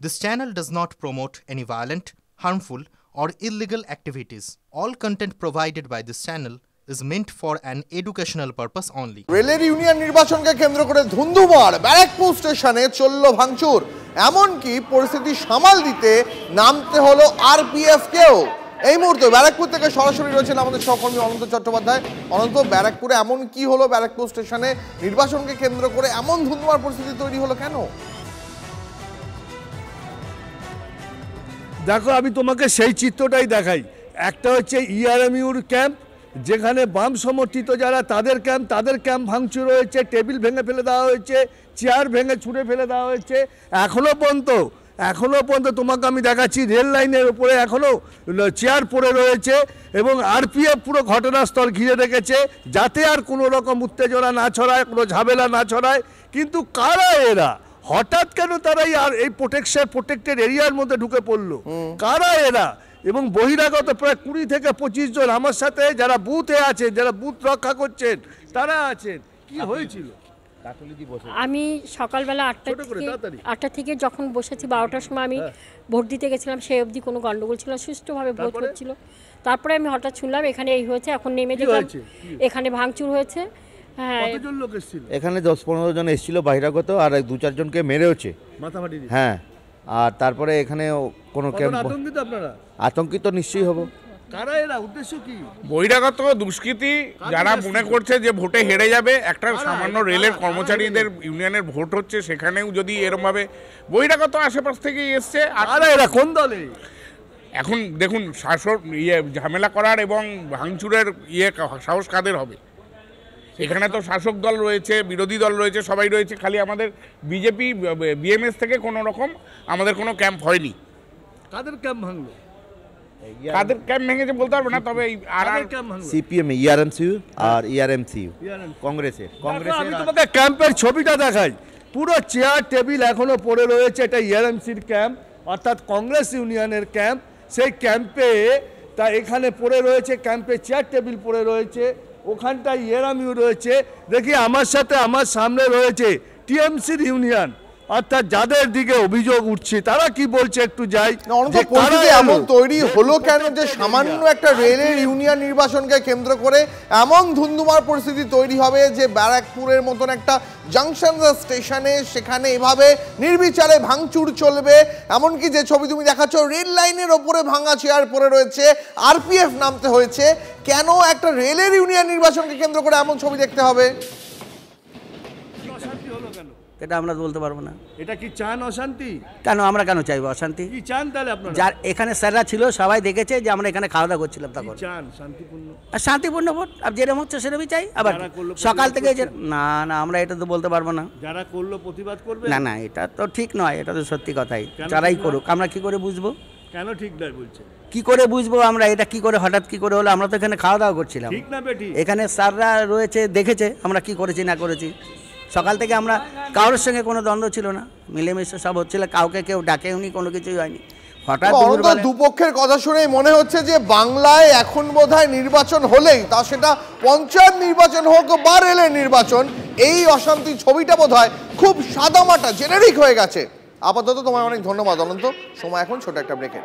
This channel does not promote any violent, harmful, or illegal activities. All content provided by this channel is meant for an educational purpose only. রেলের union নির্বাচনকে কেন্দ্র করে ধুন্ধুমার ব্যারাকপুর স্টেশনে চলল ভাঙচুর। এমনকি পরিস্থিতি সামাল দিতে নামতে হলো আরপিএফ কেও। এই মুহূর্তে ব্যারাকপুর থেকে সরাসরি রয়েছেন আমাদের সহকর্মী অনন্ত চট্টোপাধ্যায়। অনন্ত, ব্যারাকপুরে এমন কি হলো? ব্যারাকপুর স্টেশনে নির্বাচনকে কেন্দ্র করে এমন ধুন্ধুমার পরিস্থিতি তৈরি হলো কেন? দেখো, আমি তোমাকে সেই চিত্রটাই দেখাই। একটা হচ্ছে ইআরএমইউর ক্যাম্প, যেখানে বাম সমর্থিত যারা তাদের ক্যাম্প ভাঙচুর হয়েছে, টেবিল ভেঙে ফেলে দেওয়া হয়েছে, চেয়ার ভেঙে ছুঁড়ে ফেলে দেওয়া হয়েছে। এখনো পর্যন্ত তোমাকে আমি দেখাচ্ছি রেল লাইনের উপরে এখনও চেয়ার পড়ে রয়েছে এবং আরপিএফ পুরো ঘটনাস্থল ঘিরে রেখেছে যাতে আর কোনো রকম উত্তেজনা না ছড়ায়, কোনো ঝামেলা না ছড়ায়। কিন্তু কারা এরা? হঠাৎ কেন তারাই আর এই প্রোটেক্টেড এরিয়ার মধ্যে ঢুকে পড়লো? কারা এরা? এবং বহিরাগত প্রায় 20 থেকে 25 জন আমার সাথে যারা বুথে আছেন, যারা বুথ রক্ষা করছেন, তারা আছেন। কি হয়েছিল? আমি সকালবেলা 8টা থেকে যখন বসেছি 12টার সময় আমি ভোট দিতে গেছিলাম, সেই অবধি কোনো গন্ডগোল ছিল, সুষ্ঠুভাবে ভোট হচ্ছিল। তারপরে আমি হঠাৎ শুনলাম এখানে এই হয়েছে, এখন নেমে দেখলাম এখানে ভাঙচুর হয়েছে। হ্যাঁ, কতজন লোক এসেছিল? এখানে 10-15 জন এসেছিল বহিরাগত, আর 2-4 জনকে মেরেওছে মাথামাটি। হ্যাঁ, আর তারপরে এখানে কোনো ক্যাম্প। আতঙ্কিত আপনারা? আতঙ্কিত নিশ্চয়ই হব। কারা এরা? উদ্দেশ্য কি? বহিরাগত দুষ্কৃতী যারা মনে করছে যে ভোটে হেরে যাবে। একটা সামান্য রেলের কর্মচারীদের ইউনিয়নের ভোট হচ্ছে, সেখানেও যদি এরকম ভাবে বহিরাগত আশেপাশ থেকেই এসছে। আর এরা কোন দলে? এখন দেখুন, শাসক ঝামেলা করার এবং ভাঙচুরের সাহস কাদের হবে? এখানে তো শাসক দল রয়েছে, বিরোধী দল রয়েছে, সবাই রয়েছে। খালি আমাদের বিজেপি বিএমএস থেকে কোনো রকম আমাদের কোনো ক্যাম্প হয়নি। কাদের ক্যাম্প ভাঙলো? কাদের ক্যাম্প ভেঙেছে বলতে পারবো না, তবে সিপিএম, ইআরএমসিইউ আর ইআরএমসিইউ কংগ্রেসের। আমি তোমাকে ক্যাম্পের ছবিটা দেখাই। পুরো চেয়ার টেবিল এখনো পড়ে রয়েছে। এটা ইআরএমসির ক্যাম্প, অর্থাৎ কংগ্রেস ইউনিয়নের ক্যাম্প। সেই ক্যাম্পে তা এখানে পড়ে রয়েছে, ক্যাম্পে চেয়ার টেবিল পড়ে রয়েছে, ওখানটায় ইআরএমইউ রয়েছে। দেখি আমার সামনে রয়েছে টিএমসির ইউনিয়ন, অর্থাৎ যাদের দিকে অভিযোগ উঠছে তারা কি বলছে একটু যাই। এমন তৈরি হলো কেন যে সামান্য একটা রেলের ইউনিয়ন নির্বাচনকে কেন্দ্র করে এমন ধুন্ধুমার পরিস্থিতি তৈরি হবে যে ব্যারাকপুরের মতন একটা জাংশন স্টেশনে সেখানে এভাবে নির্বিচারে ভাঙচুর চলবে? এমনকি যে ছবি তুমি দেখাচ্ছ, রেল লাইনের ওপরে ভাঙা চেয়ার পড়ে রয়েছে, আরপিএফ নামতে হয়েছে। কেন একটা রেলের ইউনিয়ন নির্বাচনকে কেন্দ্র করে এমন ছবি দেখতে হবে? এটা আমরা বলতে পারবো না। এটা কি চান অশান্তি? কেন আমরা কেন চাইবো অশান্তি? কি চান তাহলে আপনারা? যার এখানে স্যাররা ছিল সবাই দেখেছে যে আমরা এখানে খাওয়া দাওয়া করছিলাম, তখন চান শান্তিপূর্ণ। আর শান্তিপূর্ণ ভোট আর যেরকম হচ্ছে সেরকমই চাই। আবার সকাল থেকে যে না আমরা এটা তো বলতে পারবো না। যারা করলো প্রতিবাদ করবে না, এটা তো ঠিক নয়। এটা তো সত্যি কথাই। যারাই করুক, আমরা কি করে বুঝবো? কেন ঠিক নয় বলছে? কি করে বুঝবো আমরা এটা? কি করে হঠাৎ কি করে হলো? আমরা তো এখানে খাওয়া দাওয়া করছিলাম। ঠিক না বেটি? এখানে স্যাররা রয়েছে, দেখেছে আমরা কি করেছি না করেছি। সকাল থেকে আমরা কারোর সঙ্গে কোনো দ্বন্দ্ব ছিল না, মিলেমিশে সব হচ্ছিল। কাউকে কেউ ডাকেওনি, কোনো কিছুই হয়নি। হঠাৎ দুপক্ষের কথা শুনে মনে হচ্ছে যে বাংলায় এখন বোধহয় নির্বাচন হলেই, তা সেটা পঞ্চায়েত নির্বাচন হোক বা রেলের নির্বাচন, এই অশান্তি ছবিটা বোধহয় খুব সাদামাটা জেনেরিক হয়ে গেছে। আপাতত তোমায় অনেক ধন্যবাদ অনন্ত। সময় এখন ছোট একটা ব্রেকের।